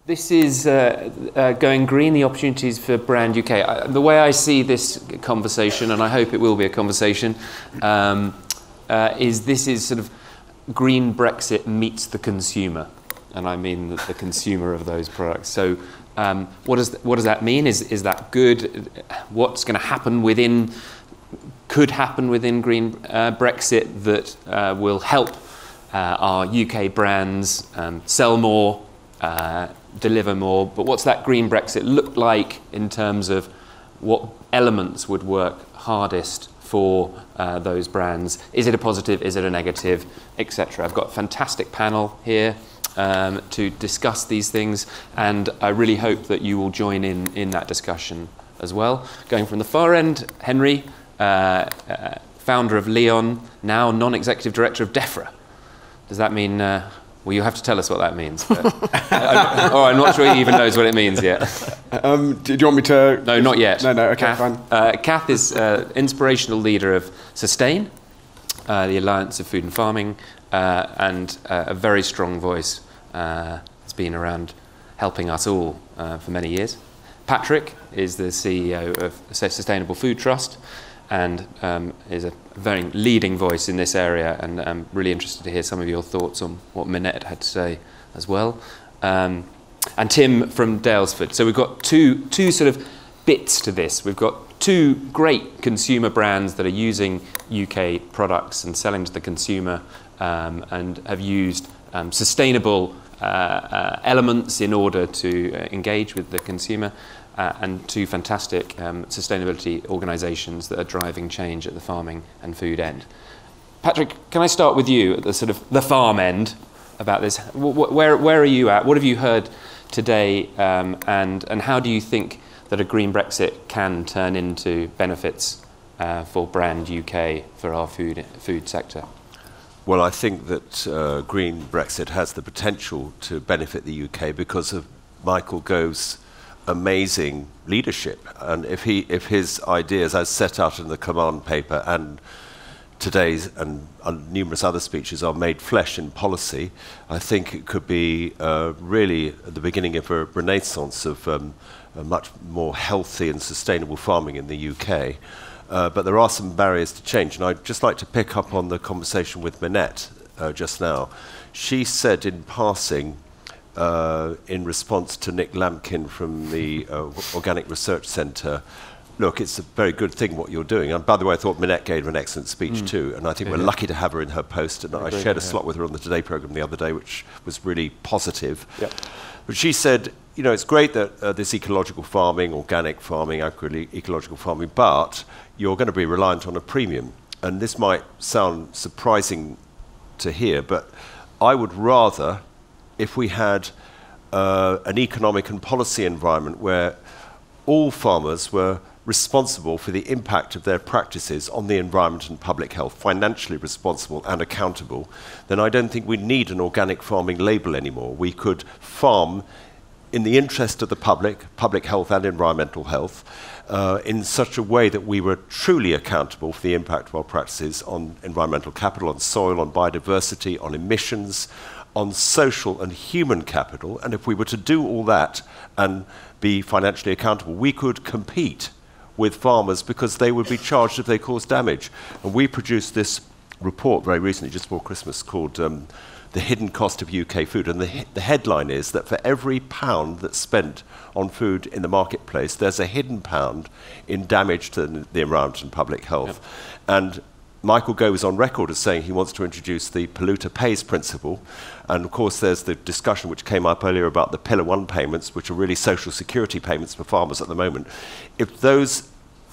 This is Going Green, the opportunities for Brand UK. The way I see this conversation, and I hope it will be a conversation, is this is sort of green Brexit meets the consumer. And I mean the consumer of those products. So what does that mean? Is that good? What's going to happen could happen within green Brexit that will help our UK brands sell more, deliver more? But what's that green Brexit look like in terms of what elements would work hardest for those brands? Is it a positive? Is it a negative? Etc. I've got a fantastic panel here to discuss these things, and I really hope that you will join in that discussion as well. Going from the far end, Henry, founder of Leon, now non-executive director of DEFRA. Does that mean, well, you have to tell us what that means. But, I'm not sure he even knows what it means yet. Do you want me to? No, not yet. No, okay, Kath, fine. Kath is inspirational leader of Sustain, the Alliance of Food and Farming, and a very strong voice. It's been around helping us all for many years. Patrick is the CEO of Sustainable Food Trust, and is a very leading voice in this area, and I'm really interested to hear some of your thoughts on what Minette had to say as well. And Tim from Dalesford. So we've got two sort of bits to this. We've got two great consumer brands that are using UK products and selling to the consumer, and have used sustainable elements in order to engage with the consumer. And two fantastic sustainability organisations that are driving change at the farming and food end. Patrick, can I start with you at the sort of the farm end about this? Where are you at? What have you heard today, and how do you think that a green Brexit can turn into benefits for Brand UK for our food sector? Well, I think that green Brexit has the potential to benefit the UK because of Michael Gove's amazing leadership, and if his ideas as set out in the command paper and today's and numerous other speeches are made flesh in policy, I think it could be really at the beginning of a renaissance of a much more healthy and sustainable farming in the UK. But there are some barriers to change, and I'd just like to pick up on the conversation with Minette just now. She said in passing, in response to Nick Lampkin from the Organic Research Centre, look, it's a very good thing what you're doing. And by the way, I thought Minette gave an excellent speech too, and I think we're lucky to have her in her post. And I shared a slot with her on the Today programme the other day, which was really positive. Yep. But she said, you know, it's great that this ecological farming, organic farming, agroecological farming, but you're going to be reliant on a premium. And this might sound surprising to hear, but I would rather, if we had an economic and policy environment where all farmers were responsible for the impact of their practices on the environment and public health, financially responsible and accountable, then I don't think we need an organic farming label anymore. We could farm in the interest of the public health and environmental health, in such a way that we were truly accountable for the impact of our practices on environmental capital, on soil, on biodiversity, on emissions, on social and human capital. And if we were to do all that and be financially accountable, we could compete with farmers because they would be charged if they caused damage. And we produced this report very recently, just before Christmas, called The Hidden Cost of UK Food. And the headline is that for every pound that's spent on food in the marketplace, there's a hidden pound in damage to the environment and public health. Yep. And Michael Gove is on record as saying he wants to introduce the polluter pays principle. And of course there's the discussion which came up earlier about the Pillar 1 payments, which are really social security payments for farmers at the moment. If those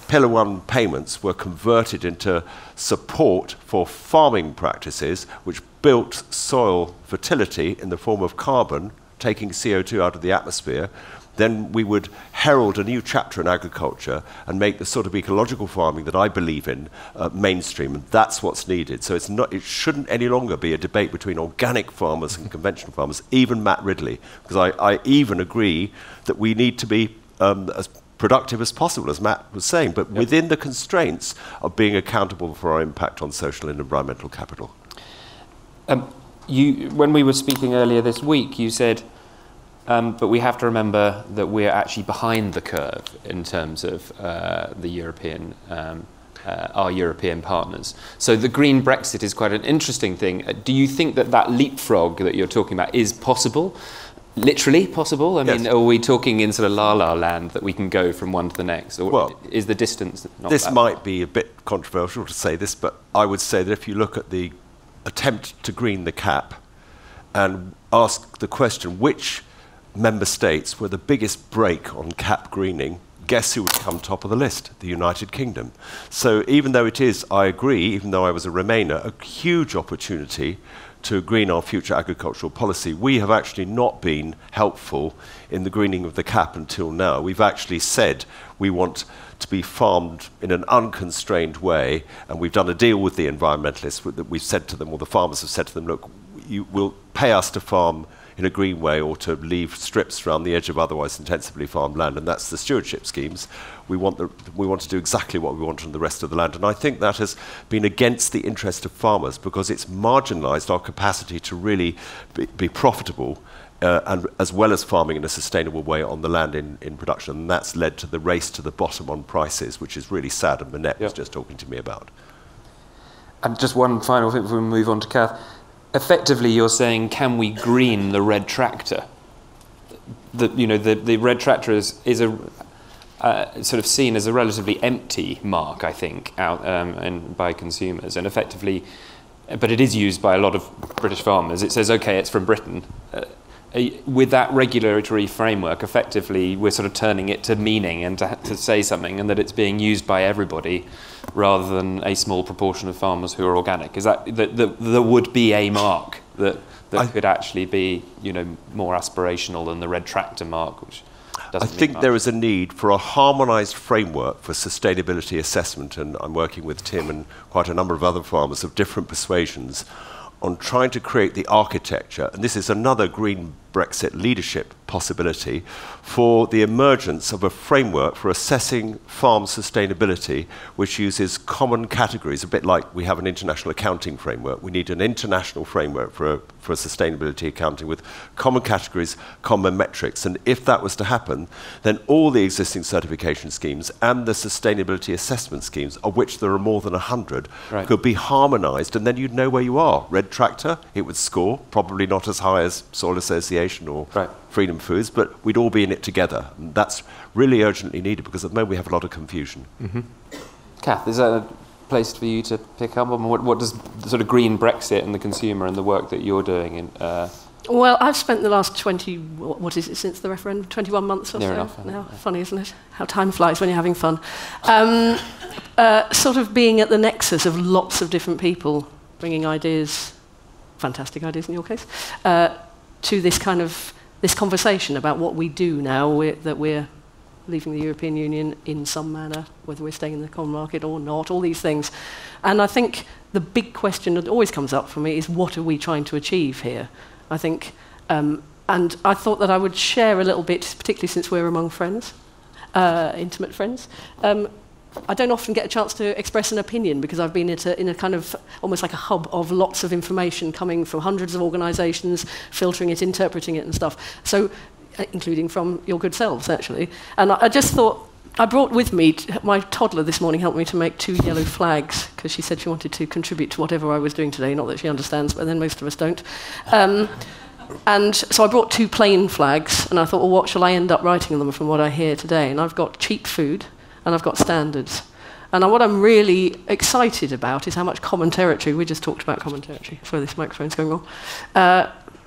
Pillar 1 payments were converted into support for farming practices which built soil fertility in the form of carbon, taking CO2 out of the atmosphere, then we would herald a new chapter in agriculture and make the sort of ecological farming that I believe in mainstream, and that's what's needed. So it shouldn't any longer be a debate between organic farmers and conventional farmers, even Matt Ridley, because I even agree that we need to be as productive as possible, as Matt was saying, but within the constraints of being accountable for our impact on social and environmental capital. When we were speaking earlier this week, you said but we have to remember that we're actually behind the curve in terms of the European, our European partners. So the green Brexit is quite an interesting thing. Do you think that that leapfrog that you're talking about is possible? Literally possible? I mean, Yes. are we talking in sort of la-la land that we can go from one to the next? Or Well, is the distance not This that might be a bit controversial to say this, but I would say that if you look at the attempt to green the CAP and ask the question which member states were the biggest break on CAP greening, guess who would come top of the list? The United Kingdom. So even though it is, I agree, even though I was a Remainer, a huge opportunity to green our future agricultural policy, we have actually not been helpful in the greening of the CAP until now. We've actually said we want to be farmed in an unconstrained way, and we've done a deal with the environmentalists that we've said to them, or the farmers have said to them, look, you will pay us to farm in a green way or to leave strips around the edge of otherwise intensively farmed land, and that's the stewardship schemes. We want to do exactly what we want on the rest of the land, and I think that has been against the interest of farmers because it's marginalised our capacity to really be profitable and as well as farming in a sustainable way on the land in production, and that's led to the race to the bottom on prices, which is really sad, and Manette was just talking to me about. And just one final thing before we move on to Kath. Effectively, you're saying, can we green the red tractor? The red tractor is a sort of seen as a relatively empty mark, I think, out by consumers, and effectively, but it is used by a lot of British farmers. It says, okay, it's from Britain. With that regulatory framework, effectively, we're sort of turning it to meaning and to say something, and that it's being used by everybody rather than a small proportion of farmers who are organic. Is that there would be a mark that could actually be, more aspirational than the red tractor mark, which doesn't I think mean there much. is a need for a harmonised framework for sustainability assessment, and I'm working with Tim and quite a number of other farmers of different persuasions on trying to create the architecture, and this is another green Brexit leadership possibility, for the emergence of a framework for assessing farm sustainability which uses common categories, a bit like we have an international accounting framework. We need an international framework for sustainability accounting with common categories, common metrics, and if that was to happen, then all the existing certification schemes and the sustainability assessment schemes, of which there are more than 100, Right. could be harmonised, and then you'd know where you are. Red tractor, it would score, probably not as high as Soil Association or Right. Freedom Foods, but we'd all be in it together. And that's really urgently needed because at the moment we have a lot of confusion. Kath, is that a place for you to pick up on? What does the sort of green Brexit and the consumer and the work that you're doing in... Well, I've spent the last 20, what is it, since the referendum, 21 months or Near so enough, now. Funny, isn't it? How time flies when you're having fun. Sort of being at the nexus of lots of different people bringing ideas, fantastic ideas in your case, to this kind of this conversation about what we do now that we're leaving the European Union in some manner, whether we're staying in the common market or not, all these things. And I think the big question that always comes up for me is, what are we trying to achieve here? I think, and I thought that I would share a little bit, particularly since we're among friends, intimate friends. I don't often get a chance to express an opinion because I've been in a kind of almost like a hub of lots of information coming from hundreds of organisations, filtering it, interpreting it and stuff. So, including from your good selves, actually. And I just thought, I brought with me, my toddler this morning helped me to make 2 yellow flags because she said she wanted to contribute to whatever I was doing today, not that she understands, but then most of us don't. And so I brought 2 plain flags, and I thought, well, what shall I end up writing on them from what I hear today? And I've got cheap food, and I've got standards. And what I'm really excited about is how much common territory, we just talked about common territory, so this microphone's going wrong.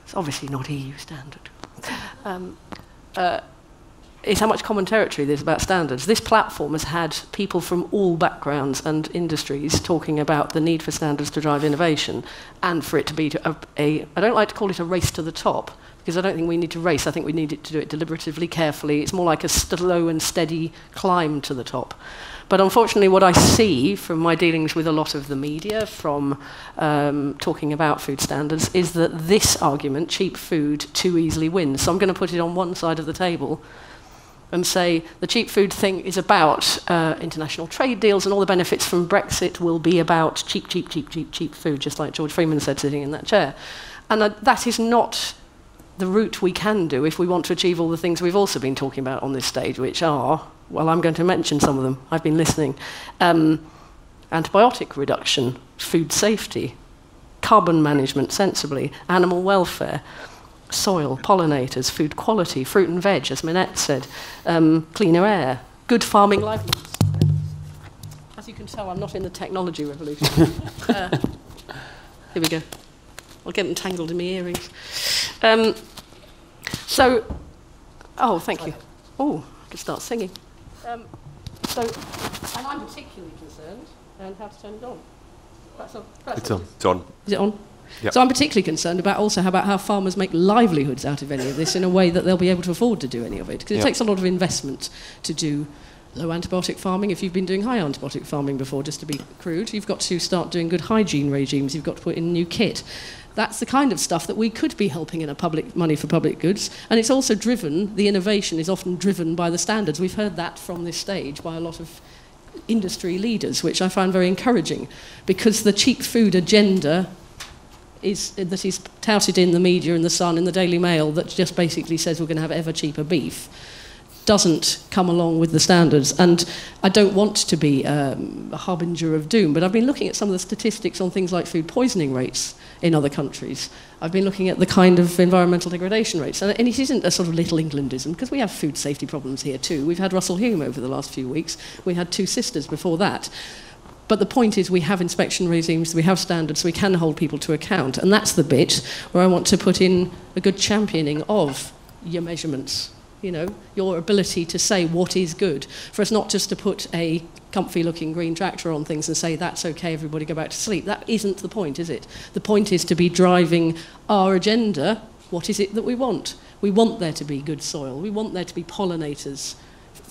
It's obviously not EU standard. Is how much common territory there's about standards. This platform has had people from all backgrounds and industries talking about the need for standards to drive innovation and for it to be I don't like to call it a race to the top, because I don't think we need to race. I think we need to do it deliberatively, carefully. It's more like a slow and steady climb to the top. But unfortunately, what I see from my dealings with a lot of the media, from talking about food standards, is that this argument, cheap food, too easily wins. So I'm going to put it on one side of the table and say the cheap food thing is about international trade deals, and all the benefits from Brexit will be about cheap, cheap, cheap, cheap, cheap food, just like George Freeman said sitting in that chair. And that is not the route we can do if we want to achieve all the things we've also been talking about on this stage, which are, well, I'm going to mention some of them. I've been listening. Antibiotic reduction, food safety, carbon management sensibly, animal welfare, soil, pollinators, food quality, fruit and veg, as Minette said, cleaner air, good farming livelihoods. As you can tell, I'm not in the technology revolution. Here we go. I'll get them tangled in my earrings. Oh, thank you. Oh, I could start singing. And I'm particularly concerned, and how to turn it on. It's on. It's on. Is it on? Yep. So I'm particularly concerned about how farmers make livelihoods out of any of this in a way that they'll be able to afford to do any of it. Because it takes a lot of investment to do low antibiotic farming. If you've been doing high antibiotic farming before, just to be crude, you've got to start doing good hygiene regimes. You've got to put in new kit. That's the kind of stuff that we could be helping in a public money for public goods. And it's also driven, the innovation is often driven by the standards. We've heard that from this stage by a lot of industry leaders, which I find very encouraging, because the cheap food agenda that is touted in the media, in the Sun, in the Daily Mail, that just basically says we're going to have ever cheaper beef, doesn't come along with the standards. And I don't want to be a harbinger of doom, but I've been looking at some of the statistics on things like food poisoning rates in other countries. I've been looking at the kind of environmental degradation rates, and it isn't a sort of little Englandism, because we have food safety problems here too. We've had Russell Hume over the last few weeks. We had Two Sisters before that. But the point is we have inspection regimes, we have standards, so we can hold people to account. And that's the bit where I want to put in a good championing of your measurements, you know, your ability to say what is good, for us not just to put a comfy-looking green tractor on things and say, that's okay, everybody go back to sleep. That isn't the point, is it? The point is to be driving our agenda. What is it that we want? We want there to be good soil. We want there to be pollinators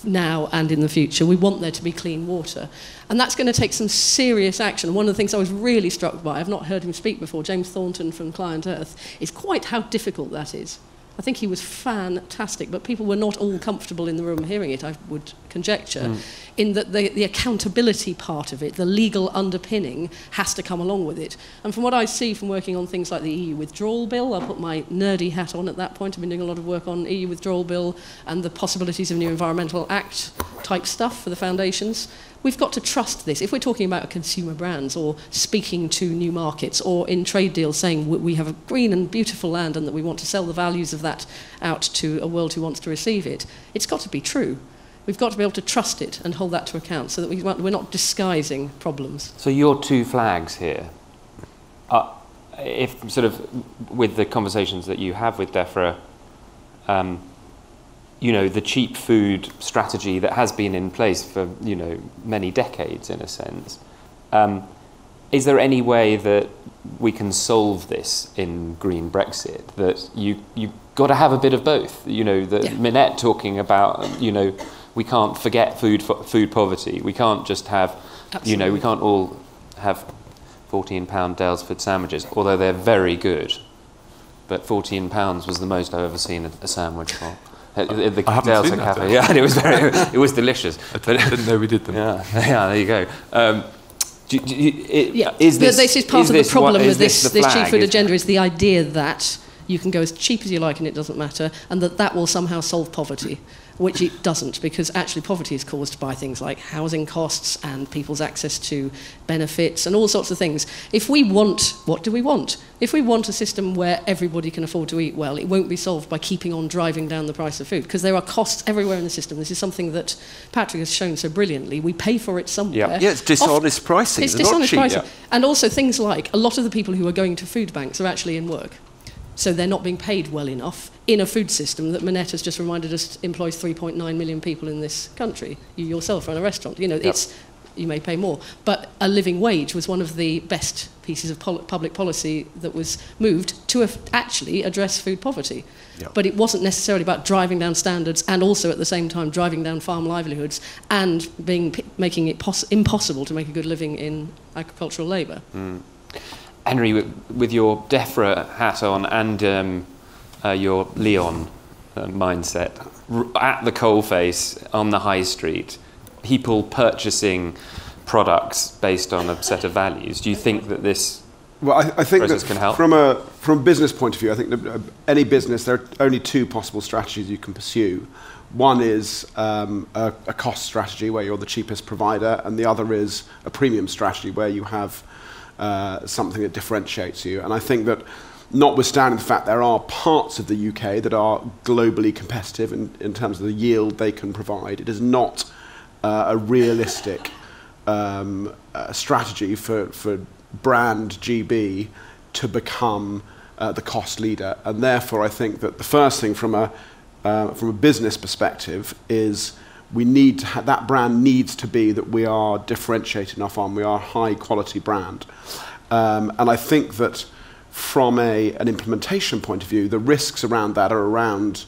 now and in the future. We want there to be clean water. And that's going to take some serious action. One of the things I was really struck by, I've not heard him speak before, James Thornton from Client Earth, is quite how difficult that is. I think he was fantastic, but people were not all comfortable in the room hearing it, I would conjecture, in that the accountability part of it, the legal underpinning, has to come along with it. And from what I see from working on things like the EU withdrawal bill, I'll put my nerdy hat on at that point. I've been doing a lot of work on EU withdrawal bill and the possibilities of new Environmental Act type stuff for the foundations. We've got to trust this. If we're talking about consumer brands or speaking to new markets or in trade deals saying we have a green and beautiful land and that we want to sell the values of that out to a world who wants to receive it, it's got to be true. We've got to be able to trust it and hold that to account so that we're not disguising problems. So your two flags here, if sort of with the conversations that you have with DEFRA, you know, the cheap food strategy that has been in place for, you know, many decades in a sense. Is there any way that we can solve this in Green Brexit? That you've got to have a bit of both. You know, Minette talking about, you know, we can't forget food poverty. We can't just have, you know, we can't all have £14 Dalesford sandwiches, although they're very good. But £14 was the most I've ever seen a sandwich for. At the Dalesford Cafe, yeah, and it was delicious. I didn't know we did them. Yeah, there you go. This is part of the problem with this cheap food agenda, is the idea that you can go as cheap as you like and it doesn't matter, and that will somehow solve poverty, which it doesn't, because actually poverty is caused by things like housing costs and people's access to benefits and all sorts of things. If we want, what do we want? If we want a system where everybody can afford to eat well, it won't be solved by keeping on driving down the price of food, because there are costs everywhere in the system. This is something that Patrick has shown so brilliantly. We pay for it somewhere. Yeah, it's dishonest pricing. It's dishonest pricing. Yeah. And also things like a lot of the people who are going to food banks are actually in work. So they're not being paid well enough in a food system that Minette has just reminded us employs 3.9 million people in this country. You yourself run a restaurant. You know, you may pay more. But a living wage was one of the best pieces of public policy that was moved to actually address food poverty. Yep. But it wasn't necessarily about driving down standards and also at the same time driving down farm livelihoods and making it impossible to make a good living in agricultural labour. Henry, with your DEFRA hat on and your Leon mindset, at the coalface on the high street, people purchasing products based on a set of values, do you think that this Well, I think process that can help? from a business point of view, I think that any business, there are only two possible strategies you can pursue. One is a cost strategy where you're the cheapest provider, and the other is a premium strategy where you have something that differentiates you. And I think that notwithstanding the fact there are parts of the UK that are globally competitive in terms of the yield they can provide, it is not a realistic strategy for brand GB to become the cost leader. And therefore I think that the first thing from a business perspective is we need to that brand needs to be that we are differentiated enough on, we are a high quality brand. And I think that from an implementation point of view, the risks around that are around,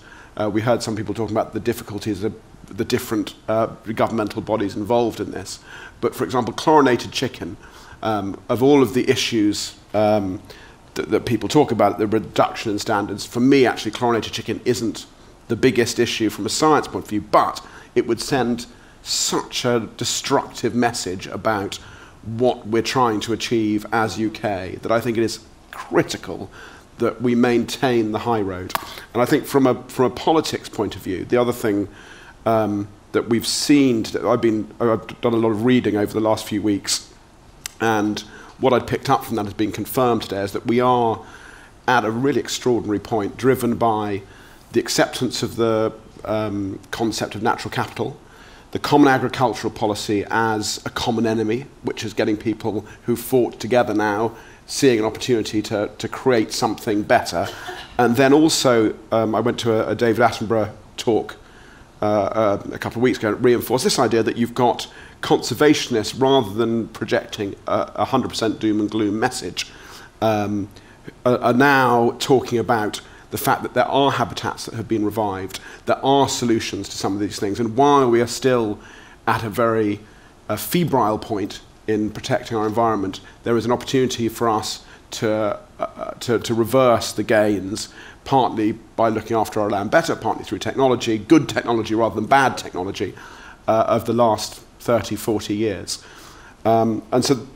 we heard some people talking about the difficulties of the different governmental bodies involved in this. But for example, chlorinated chicken, of all of the issues that people talk about, the reduction in standards, for me actually chlorinated chicken isn't the biggest issue from a science point of view, but it would send such a destructive message about what we're trying to achieve as UK that I think it is critical that we maintain the high road. And I think from a politics point of view, the other thing that we've seen, I've done a lot of reading over the last few weeks, and what I'd picked up from that has been confirmed today, is that we are at a really extraordinary point, driven by the acceptance of the concept of natural capital, the common agricultural policy as a common enemy, which is getting people who fought together now seeing an opportunity to create something better. And then also, I went to a David Attenborough talk a couple of weeks ago, and reinforced this idea that you've got conservationists, rather than projecting a 100% doom and gloom message, are now talking about the fact that there are habitats that have been revived, there are solutions to some of these things, and while we are still at a very febrile point in protecting our environment, there is an opportunity for us to reverse the gains, partly by looking after our land better, partly through technology, good technology rather than bad technology, of the last 30, 40 years. And so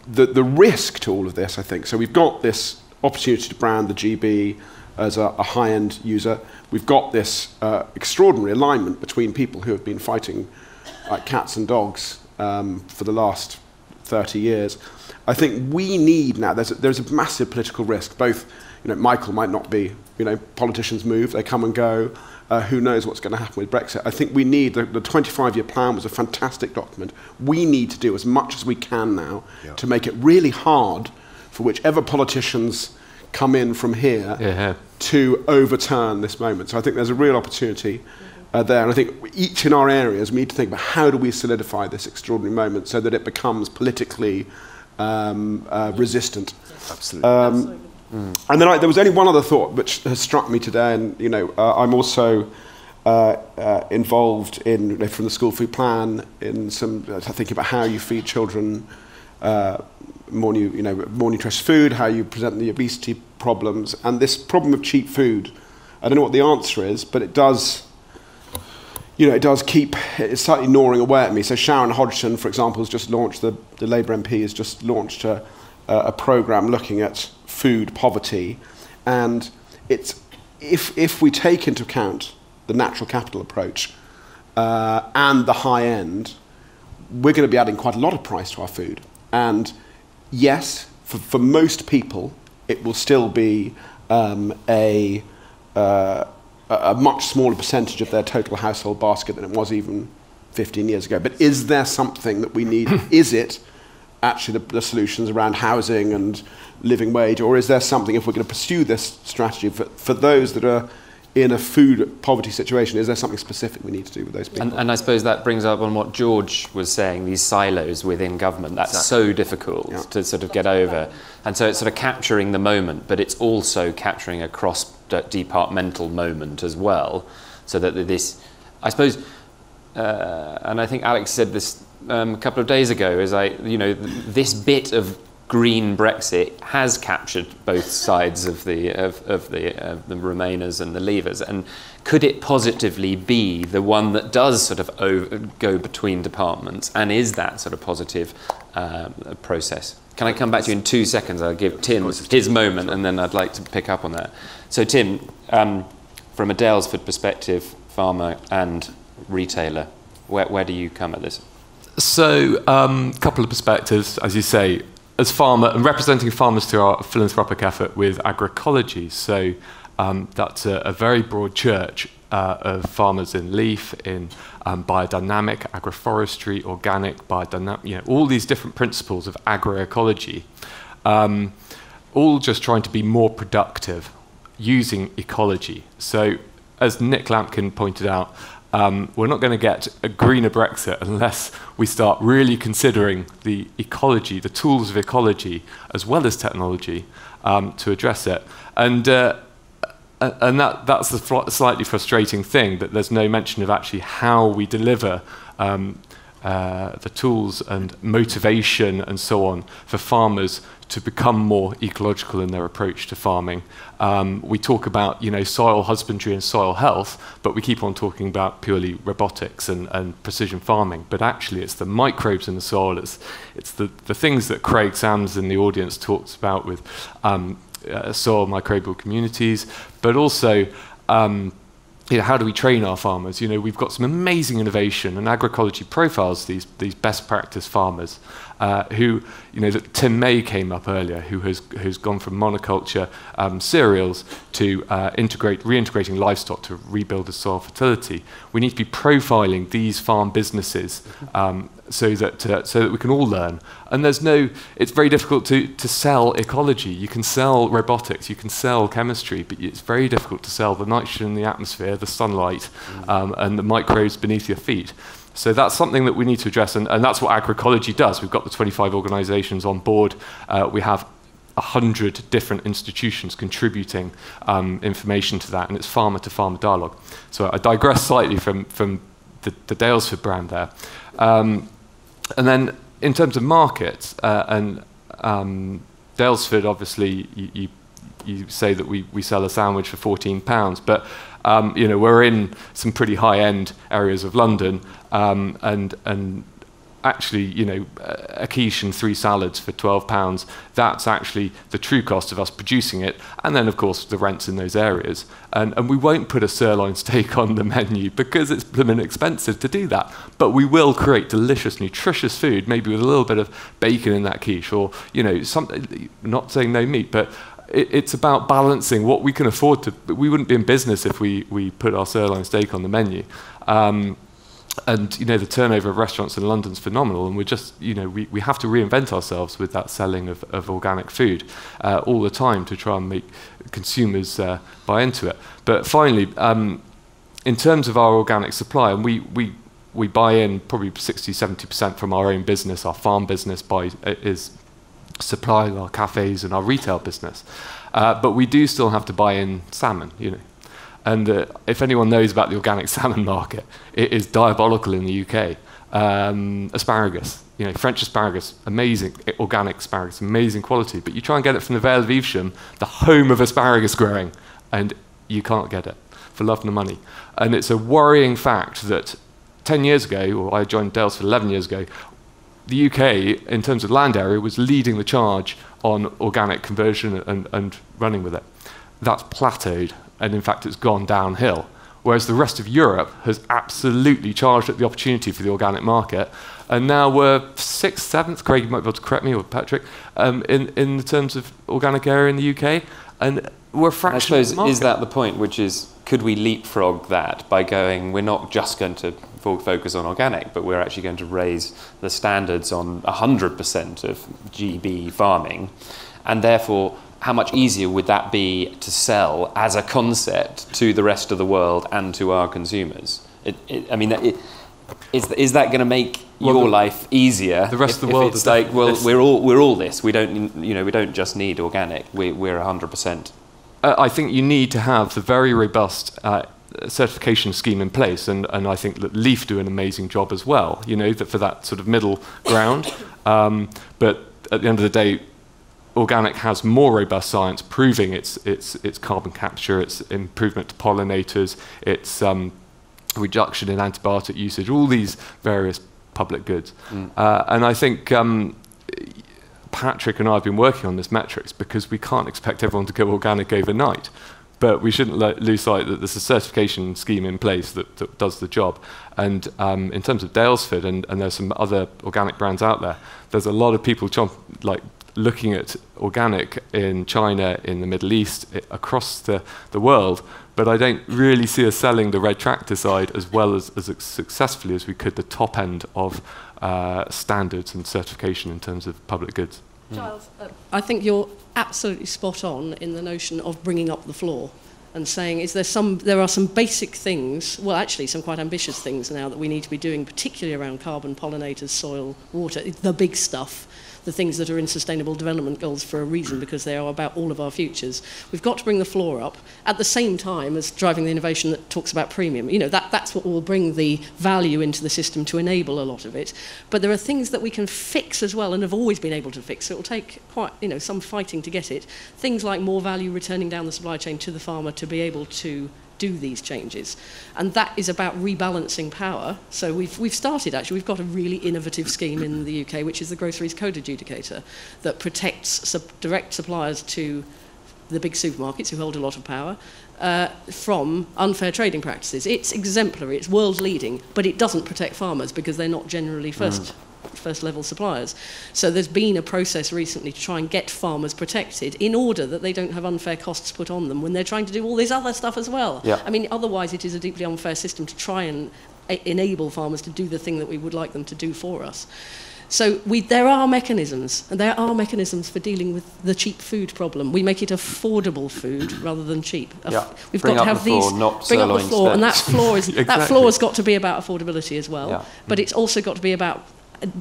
the risk to all of this, I think, so we've got this opportunity to brand the GB as a high-end user. We've got this extraordinary alignment between people who have been fighting like cats and dogs for the last 30 years. I think we need now, there's a massive political risk, both, Michael might not be, politicians move, they come and go, who knows what's going to happen with Brexit. I think we need, the 25-year plan was a fantastic document. We need to do as much as we can now to make it really hard for whichever politicians come in from here to overturn this moment. So I think there's a real opportunity there. And I think each in our areas, we need to think about how do we solidify this extraordinary moment so that it becomes politically resistant. Absolutely. And then there was only one other thought which has struck me today, and I'm also involved in, from the school food plan, in some thinking about how you feed children more nutritious food, how you present the obesity problems, and this problem of cheap food. I don't know what the answer is, but it does. It's slightly gnawing away at me. So Sharon Hodgson, for example, has just launched, the Labour MP has just launched a programme looking at food poverty. And it's if we take into account the natural capital approach and the high end, we're going to be adding quite a lot of price to our food. And yes, for most people, it will still be a much smaller percentage of their total household basket than it was even 15 years ago. But is there something that we need? Is it actually the solutions around housing and living wage, or is there something, if we're going to pursue this strategy for those that are in a food poverty situation, is there something specific we need to do with those people? And I suppose that brings up on what George was saying, these silos within government. That's so difficult to sort of get over. And so it's sort of capturing the moment, but it's also capturing a cross-departmental moment as well, so that this, I suppose, and I think Alex said this a couple of days ago, is this bit of green Brexit has captured both sides of the Remainers and the Leavers, and could it positively be the one that does sort of go between departments, and is that sort of positive process? Can I come back to you in 2 seconds? I'll give Tim his moment, and then I'd like to pick up on that. So Tim, from a Daylesford perspective, farmer and retailer, where do you come at this? So, a couple of perspectives, as you say, as farmer and representing farmers through our philanthropic effort with agroecology. So that's a very broad church of farmers in leaf, in biodynamic, agroforestry, organic, biodynamic, all these different principles of agroecology, all just trying to be more productive using ecology. So as Nick Lampkin pointed out, we're not going to get a greener Brexit unless we start really considering the ecology, the tools of ecology, as well as technology, to address it. And that's the slightly frustrating thing, that there's no mention of actually how we deliver the tools and motivation and so on for farmers to become more ecological in their approach to farming. We talk about soil husbandry and soil health, but we keep on talking about purely robotics and precision farming. But actually, it's the microbes in the soil. It's the things that Craig Sams in the audience talks about with soil microbial communities, but also how do we train our farmers? We've got some amazing innovation, and agroecology profiles these best practice farmers who, that Tim May came up earlier, who's gone from monoculture cereals to reintegrating livestock to rebuild the soil fertility. We need to be profiling these farm businesses so that we can all learn. And it's very difficult to sell ecology. You can sell robotics, you can sell chemistry, but it's very difficult to sell the nitrogen in the atmosphere, the sunlight, and the microbes beneath your feet. So that's something that we need to address, and that's what agroecology does. We've got the 25 organisations on board. We have 100 different institutions contributing information to that, and it's farmer-to-farmer dialogue. So I digress slightly from the Daylesford brand there. And then in terms of markets, and Daylesford, obviously, you say that we sell a sandwich for £14, but we're in some pretty high-end areas of London, and actually, a quiche and 3 salads for £12, that's actually the true cost of us producing it, and then, of course, the rents in those areas. And we won't put a sirloin steak on the menu because it's blooming expensive to do that, but we will create delicious, nutritious food, maybe with a little bit of bacon in that quiche, or, something, not saying no meat, but it's about balancing what we can afford to. We wouldn't be in business if we put our sirloin steak on the menu. And the turnover of restaurants in London's phenomenal, and we're just we have to reinvent ourselves with that selling of organic food all the time to try and make consumers buy into it. But finally, in terms of our organic supply, and we buy in probably 60-70% from our own business. Our farm business is supplying our cafes and our retail business, but we do still have to buy in salmon. And if anyone knows about the organic salmon market, it is diabolical in the UK. Asparagus, French asparagus, amazing, organic asparagus, amazing quality, but you try and get it from the Vale of Evesham, the home of asparagus growing, and you can't get it for love nor money. And it's a worrying fact that 10 years ago, or I joined Daylesford 11 years ago, the UK, in terms of land area, was leading the charge on organic conversion and running with it. That's plateaued, and in fact it's gone downhill, whereas the rest of Europe has absolutely charged at the opportunity for the organic market, and now we're 6th, 7th, Craig, you might be able to correct me, or Patrick, in the terms of organic area in the UK, and we're a fraction of the market. Is that the point, which is, could we leapfrog that by going, we're not just going to focus on organic, but we're actually going to raise the standards on 100% of GB farming, and therefore how much easier would that be to sell as a concept to the rest of the world and to our consumers? Is that going to make your life easier? The rest of the world is like, well, we're all this. We don't just need organic. We're 100%. I think you need to have the very robust certification scheme in place, and I think that Leaf do an amazing job as well. For that sort of middle ground. But at the end of the day, organic has more robust science proving its carbon capture, its improvement to pollinators, its reduction in antibiotic usage, all these various public goods. And I think Patrick and I have been working on this metrics because we can't expect everyone to go organic overnight. But we shouldn't lose sight that there's a certification scheme in place that does the job. And in terms of Daylesford, and there's some other organic brands out there, there's a lot of people looking at organic in China, in the Middle East, across the world. But I don't really see us selling the red tractor side as well as successfully as we could the top end of standards and certification in terms of public goods. Giles, I think you're absolutely spot on in the notion of bringing up the floor and saying, there are some basic things, well, actually some quite ambitious things now that we need to be doing, particularly around carbon, pollinators, soil, water, the big stuff, the things that are in sustainable development goals for a reason, because they are about all of our futures. We've got to bring the floor up at the same time as driving the innovation that talks about premium. You know, that's what will bring the value into the system to enable a lot of it. But there are things that we can fix as well and have always been able to fix. So it will take quite, some fighting to get it. Things like more value returning down the supply chain to the farmer to be able to do these changes. And that is about rebalancing power. So we've started, actually, we've got a really innovative scheme in the UK, which is the Groceries Code Adjudicator, that protects direct suppliers to the big supermarkets who hold a lot of power from unfair trading practices. It's exemplary, it's world leading, but it doesn't protect farmers because they're not generally first level suppliers. So there's been a process recently to try and get farmers protected in order that they don't have unfair costs put on them when they're trying to do all this other stuff as well. Yeah. I mean, otherwise it is a deeply unfair system to try and enable farmers to do the thing that we would like them to do for us. So there are mechanisms, and there are mechanisms for dealing with the cheap food problem. We make it affordable food rather than cheap. We've bring got to up have the floor, these not bring up the sirloin floor, and that steaks. floor is Exactly. that floor has got to be about affordability as well. Yeah. But it's also got to be about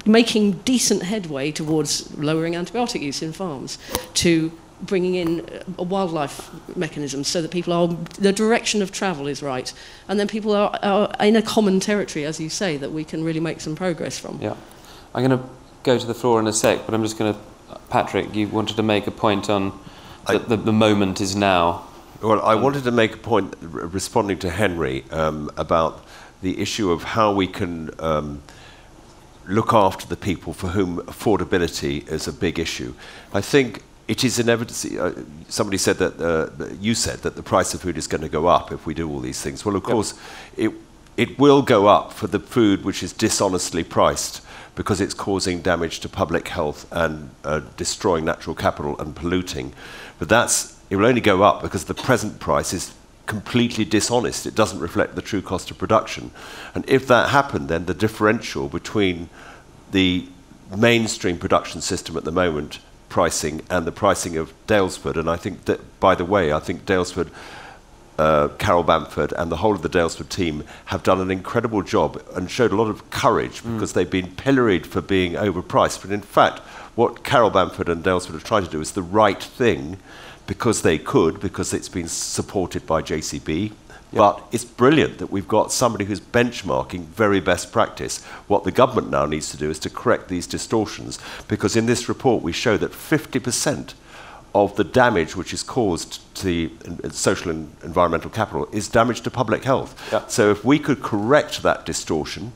making decent headway towards lowering antibiotic use in farms, to bringing in wildlife mechanisms so that the direction of travel is right, and then people are in a common territory, as you say, that we can really make some progress from. Yeah. I'm going to go to the floor in a sec, but I'm just going to... Patrick, you wanted to make a point on that the moment is now. Well, I wanted to make a point responding to Henry about the issue of how we can look after the people for whom affordability is a big issue. I think it is inevitable. Somebody said that, you said that the price of food is going to go up if we do all these things. Well, of course, it will go up for the food which is dishonestly priced, because it's causing damage to public health and destroying natural capital and polluting. But it will only go up because the present price is completely dishonest. It doesn't reflect the true cost of production. And if that happened, then the differential between the mainstream production system at the moment pricing and the pricing of Daylesford, and I think that, by the way, I think Daylesford, Carol Bamford and the whole of the Daylesford team have done an incredible job and showed a lot of courage, because they've been pilloried for being overpriced. But in fact, what Carol Bamford and Daylesford have tried to do is the right thing, because they could, because it's been supported by JCB. Yep. But it's brilliant that we've got somebody who's benchmarking very best practice. What the government now needs to do is to correct these distortions, because in this report we show that 50% of the damage which is caused to the social and environmental capital is damage to public health. Yep. So if we could correct that distortion,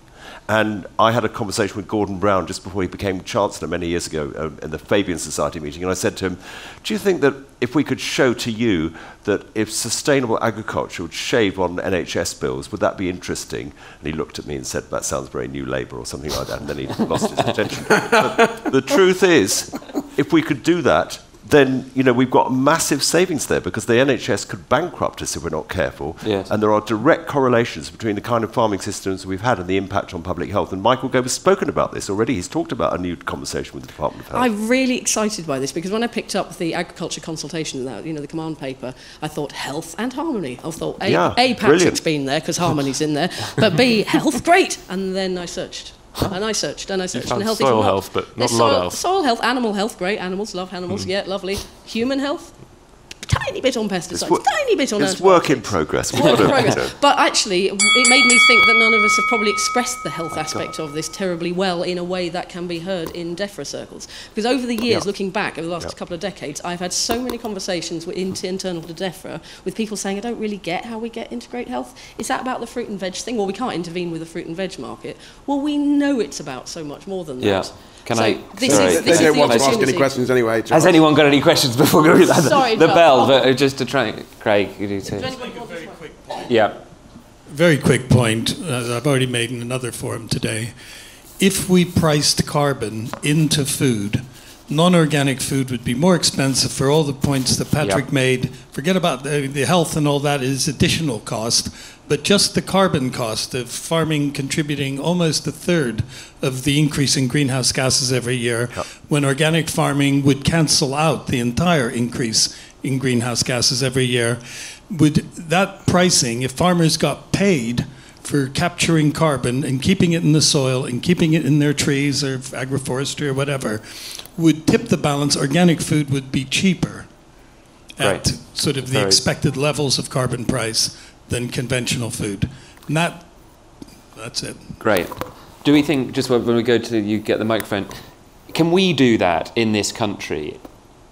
and I had a conversation with Gordon Brown just before he became Chancellor many years ago in the Fabian Society meeting, and I said to him, do you think that if we could show to you that if sustainable agriculture would shave on NHS bills, would that be interesting? And he looked at me and said, that sounds very New Labour or something like that, and then he lost his attention. But the truth is, if we could do that, then we've got massive savings there, because the NHS could bankrupt us if we're not careful. Yes. And there are direct correlations between the kind of farming systems we've had and the impact on public health. And Michael Gove has spoken about this already. He's talked about a new conversation with the Department of Health. I'm really excited by this, because when I picked up the agriculture consultation, the command paper, I thought health and harmony. I thought, A, Patrick's been there because harmony's in there, but B, health, great. And then I searched. And I searched. You And found health soil health, but not a lot of health. Soil health, animal health, great. Animals, love animals, yeah, lovely. Human health, tiny bit on pesticides, tiny bit on It's antibiotics. work in progress. Work in progress. But actually, it made me think that none of us have probably expressed the health aspect of this terribly well in a way that can be heard in DEFRA circles. Because over the years, looking back over the last couple of decades, I've had so many conversations internal to DEFRA with people saying, I don't really get how we get integrate health. Is that about the fruit and veg thing? Well, we can't intervene with the fruit and veg market. Well, we know it's about so much more than that. Yeah. They don't want to ask any questions anyway. Charles. Has anyone got any questions before we go to Sorry, the Charles. bell? But just to try, Craig, you do too. Yeah. Very quick point, as I've already made in another forum today. If we priced carbon into food, non-organic food would be more expensive for all the points that Patrick made. Forget about the health and all that is additional cost, but just the carbon cost of farming contributing almost a third of the increase in greenhouse gases every year, when organic farming would cancel out the entire increase in greenhouse gases every year. Would that pricing, if farmers got paid for capturing carbon and keeping it in the soil and keeping it in their trees or agroforestry or whatever, would tip the balance? Organic food would be cheaper at sort of the expected levels of carbon price than conventional food. And that's it. Great. Do we think, just when we go to you get the microphone, can we do that in this country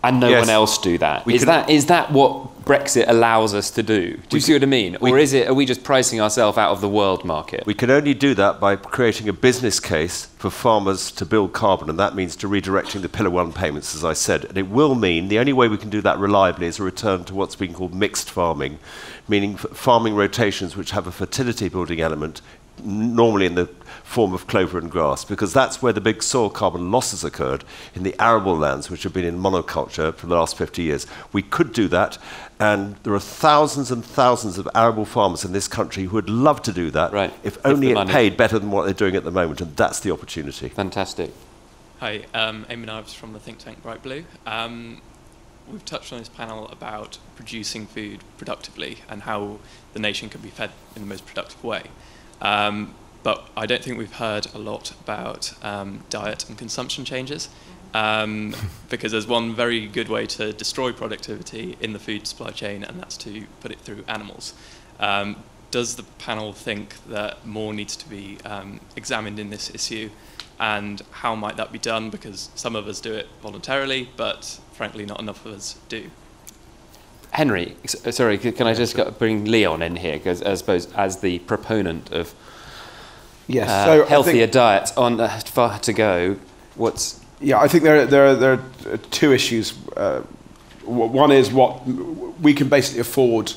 and no one else do that? Is that what Brexit allows us to do? Do you see what I mean? Or are we just pricing ourselves out of the world market? We can only do that by creating a business case for farmers to build carbon, and that means to redirecting the Pillar 1 payments, as I said. And it will mean the only way we can do that reliably is a return to what's been called mixed farming, meaning farming rotations which have a fertility building element, normally in the form of clover and grass, because that's where the big soil carbon losses occurred in the arable lands, which have been in monoculture for the last 50 years. We could do that, and there are thousands and thousands of arable farmers in this country who would love to do that, if only it paid better than what they're doing at the moment, and that's the opportunity. Fantastic. Hi, Eamon Ives from the think tank Bright Blue. We've touched on this panel about producing food productively and how the nation can be fed in the most productive way. But I don't think we've heard a lot about diet and consumption changes, because there's one very good way to destroy productivity in the food supply chain, and that's to put it through animals. Does the panel think that more needs to be examined in this issue, and how might that be done? Because some of us do it voluntarily, but frankly not enough of us do. Henry, sorry, can I just bring Leon in here, because I suppose as the proponent of so healthier diets on far to go, I think there are two issues. One is what we can basically afford.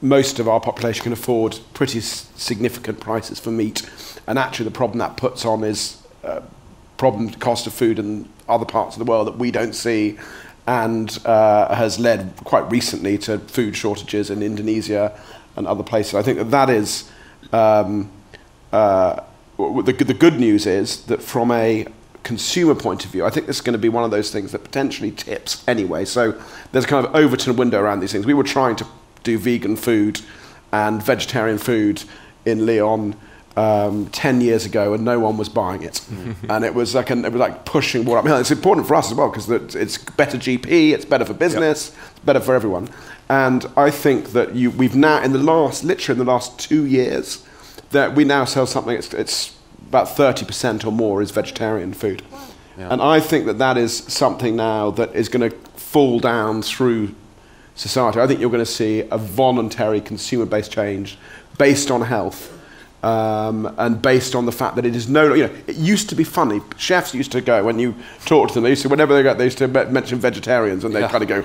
Most of our population can afford pretty significant prices for meat, and actually the problem that puts on is problem cost of food in other parts of the world that we don't see, and has led quite recently to food shortages in Indonesia and other places. I think that is the good news is that from a consumer point of view, I think this is going to be one of those things that potentially tips anyway. So there's a kind of Overton window around these things. We were trying to do vegan food and vegetarian food in Lyon 10 years ago, and no one was buying it. And it was like pushing more up. I mean, it's important for us as well, because it's better GP, it's better for business, it's better for everyone. And I think that we've now, literally in the last 2 years, that we now sell something, it's about 30% or more is vegetarian food. And I think that is something now that is going to fall down through society. I think you're going to see a voluntary consumer-based change based on health, and based on the fact that it is it used to be funny. Chefs used to go, when you talk to them, whenever they used to mention vegetarians, and they'd kind of go,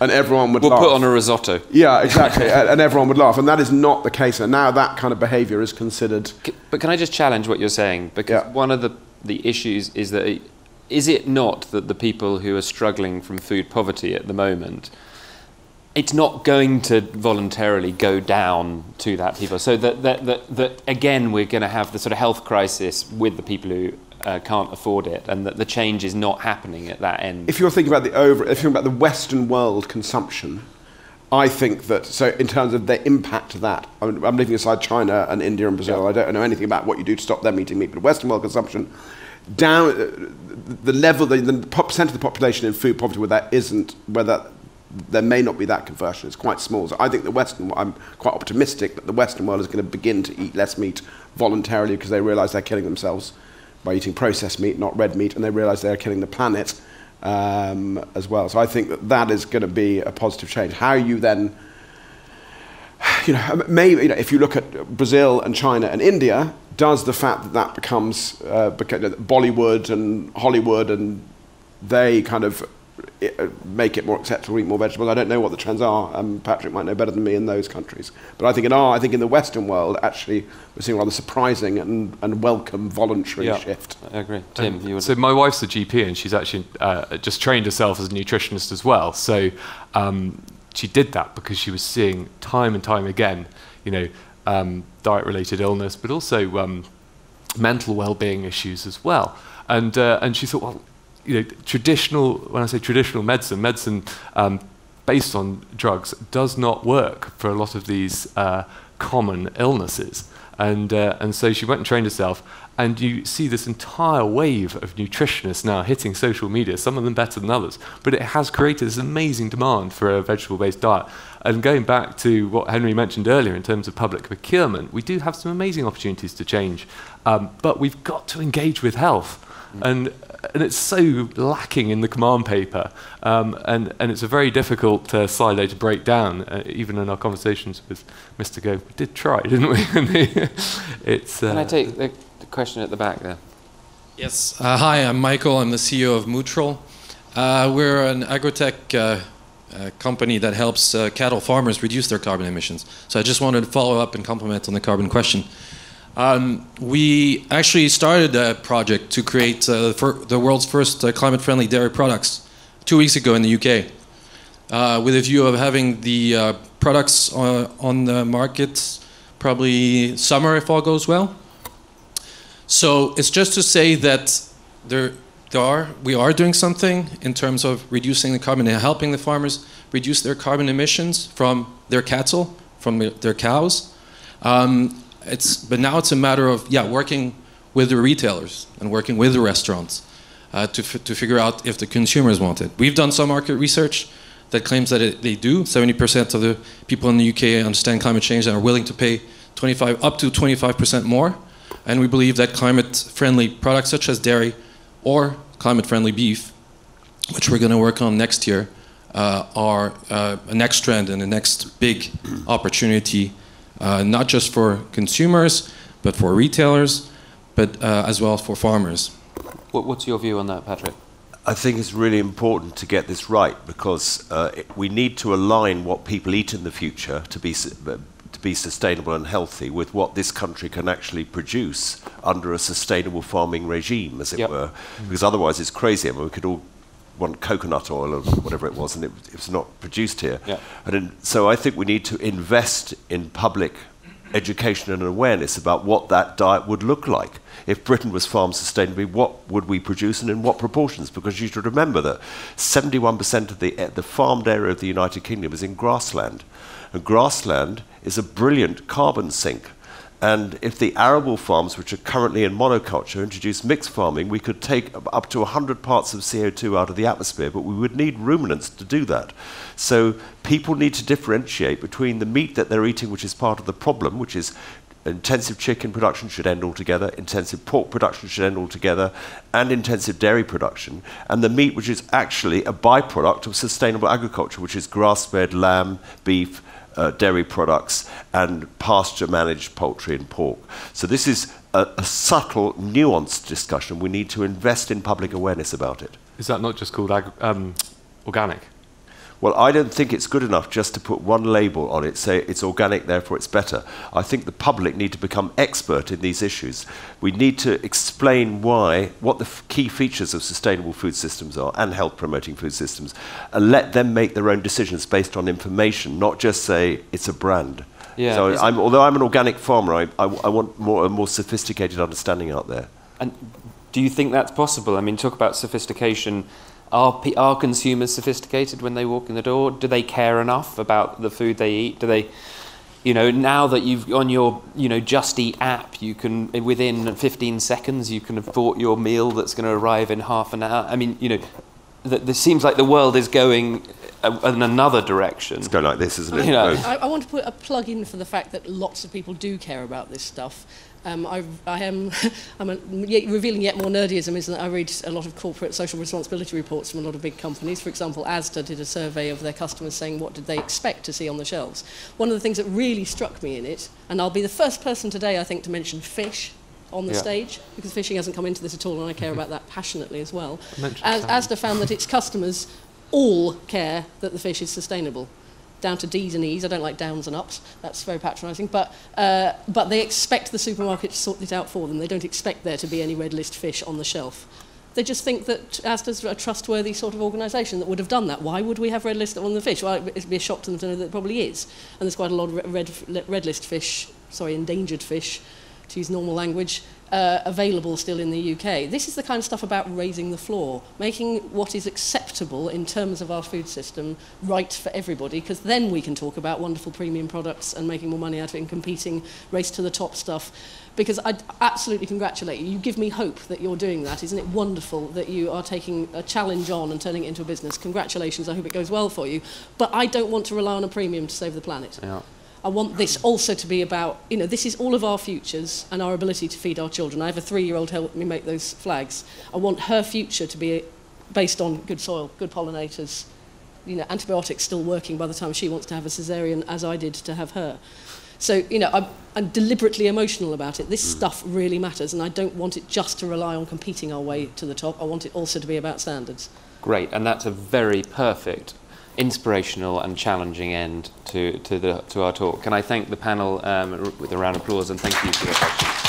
and everyone would laugh. We'll put on a risotto. Yeah, exactly, and everyone would laugh, and that is not the case. And now that kind of behaviour is considered. But can I just challenge what you're saying? Because one of the issues is that, is it not that the people who are struggling from food poverty at the moment, it's not going to voluntarily go down to that people. So that again, we're going to have the sort of health crisis with the people who can't afford it, and that the change is not happening at that end. If you're thinking about the Western world consumption, I think that, so in terms of the impact of that, I'm leaving aside China and India and Brazil. I don't know anything about what you do to stop them eating meat, but Western world consumption, down the level, the percent of the population in food poverty where that there may not be that conversion. It's quite small. So I think I'm quite optimistic that the Western world is going to begin to eat less meat voluntarily because they realise they're killing themselves by eating processed meat, not red meat, and they realise they're killing the planet as well. So I think that is going to be a positive change. How you then, maybe if you look at Brazil and China and India, does the fact that becomes Bollywood and Hollywood and they kind of make it more acceptable to eat more vegetables? I don't know what the trends are. Patrick might know better than me in those countries. But I think in the Western world, actually, we're seeing a rather surprising and welcome voluntary shift. I agree. Tim, you would... So my wife's a GP, and she's actually just trained herself as a nutritionist as well. So she did that because she was seeing time and time again, diet-related illness, but also mental well-being issues as well. And she thought, well, traditional, when I say traditional medicine based on drugs does not work for a lot of these common illnesses. And so she went and trained herself, and you see this entire wave of nutritionists now hitting social media, some of them better than others, but it has created this amazing demand for a vegetable-based diet. And going back to what Henry mentioned earlier in terms of public procurement, we do have some amazing opportunities to change, but we've got to engage with health. And it's so lacking in the command paper, and it's a very difficult silo to break down, even in our conversations with Mr. Gove. We did try, didn't we? Can I take the question at the back there? Yes. Hi, I'm Michael. I'm the CEO of Mutual. We're an agrotech company that helps cattle farmers reduce their carbon emissions. So I just wanted to follow up and comment on the carbon question. We actually started a project to create the world's first climate-friendly dairy products 2 weeks ago in the UK, with a view of having the products on the market probably summer if all goes well. So it's just to say that we are doing something in terms of reducing the carbon and helping the farmers reduce their carbon emissions from their cattle, from their cows. But now it's a matter of working with the retailers and working with the restaurants to figure out if the consumers want it. We've done some market research that claims that they do. 70% of the people in the UK understand climate change and are willing to pay up to 25% more. And we believe that climate-friendly products such as dairy or climate-friendly beef, which we're going to work on next year, are a next trend and a next big opportunity. Not just for consumers, but for retailers, but as well as for farmers. What's your view on that, Patrick? I think it's really important to get this right because we need to align what people eat in the future to be sustainable and healthy with what this country can actually produce under a sustainable farming regime, as it were. Because otherwise it's crazy. I mean, we could all want coconut oil or whatever it was, and it's not produced here. So I think we need to invest in public education and awareness about what that diet would look like. If Britain was farmed sustainably, what would we produce and in what proportions? Because you should remember that 71% of the farmed area of the United Kingdom is in grassland. And grassland is a brilliant carbon sink. And if the arable farms, which are currently in monoculture, introduce mixed farming, we could take up to 100 parts of CO2 out of the atmosphere, but we would need ruminants to do that. So people need to differentiate between the meat that they're eating, which is part of the problem, which is intensive chicken production should end altogether, intensive pork production should end altogether, and intensive dairy production, and the meat which is actually a byproduct of sustainable agriculture, which is grass-fed lamb, beef, dairy products, and pasture-managed poultry and pork. So this is a subtle, nuanced discussion. We need to invest in public awareness about it. Is that not just called organic? Well, I don't think it's good enough just to put one label on it, say it's organic, therefore it's better. I think the public need to become expert in these issues. We need to explain what the key features of sustainable food systems are and health-promoting food systems, and let them make their own decisions based on information, not just say it's a brand. Yeah, so although I'm an organic farmer, I want a more sophisticated understanding out there. And do you think that's possible? I mean, talk about sophistication. Are consumers sophisticated when they walk in the door? Do they care enough about the food they eat? Do they, now that you've on your, Just Eat app, you can, within 15 seconds, you can have bought your meal that's going to arrive in half an hour. I mean, it seems like the world is going in another direction. It's going like this, isn't it? You know. I want to put a plug in for the fact that lots of people do care about this stuff. I'm revealing yet more nerdyism is that I read a lot of corporate social responsibility reports from a lot of big companies. For example, Asda did a survey of their customers saying what did they expect to see on the shelves. One of the things that really struck me in it, and I'll be the first person today, I think, to mention fish on the stage, because fishing hasn't come into this at all, and I care about that passionately as well. Asda found that its customers all care that the fish is sustainable. Down to D's and E's. I don't like downs and ups. That's very patronising. But they expect the supermarket to sort it out for them. They don't expect there to be any red list fish on the shelf. They just think that Asda's a trustworthy sort of organisation that would have done that. Why would we have red list on the fish? Well, it'd be a shock to them to know that it probably is. And there's quite a lot of red list fish, endangered fish, to use normal language, available still in the UK. This is the kind of stuff about raising the floor, making what is acceptable in terms of our food system right for everybody, because then we can talk about wonderful premium products and making more money out of it and competing, race to the top stuff. Because I absolutely congratulate you. You give me hope that you're doing that. Isn't it wonderful that you are taking a challenge on and turning it into a business? Congratulations, I hope it goes well for you. But I don't want to rely on a premium to save the planet. Yeah. I want this also to be about, this is all of our futures and our ability to feed our children. I have a 3-year-old helping me make those flags. I want her future to be based on good soil, good pollinators, antibiotics still working by the time she wants to have a cesarean, as I did to have her. So, I'm deliberately emotional about it. This stuff really matters, and I don't want it just to rely on competing our way to the top. I want it also to be about standards. Great, and that's a very perfect inspirational and challenging end to our talk. Can I thank the panel with a round of applause, and thank you for your questions.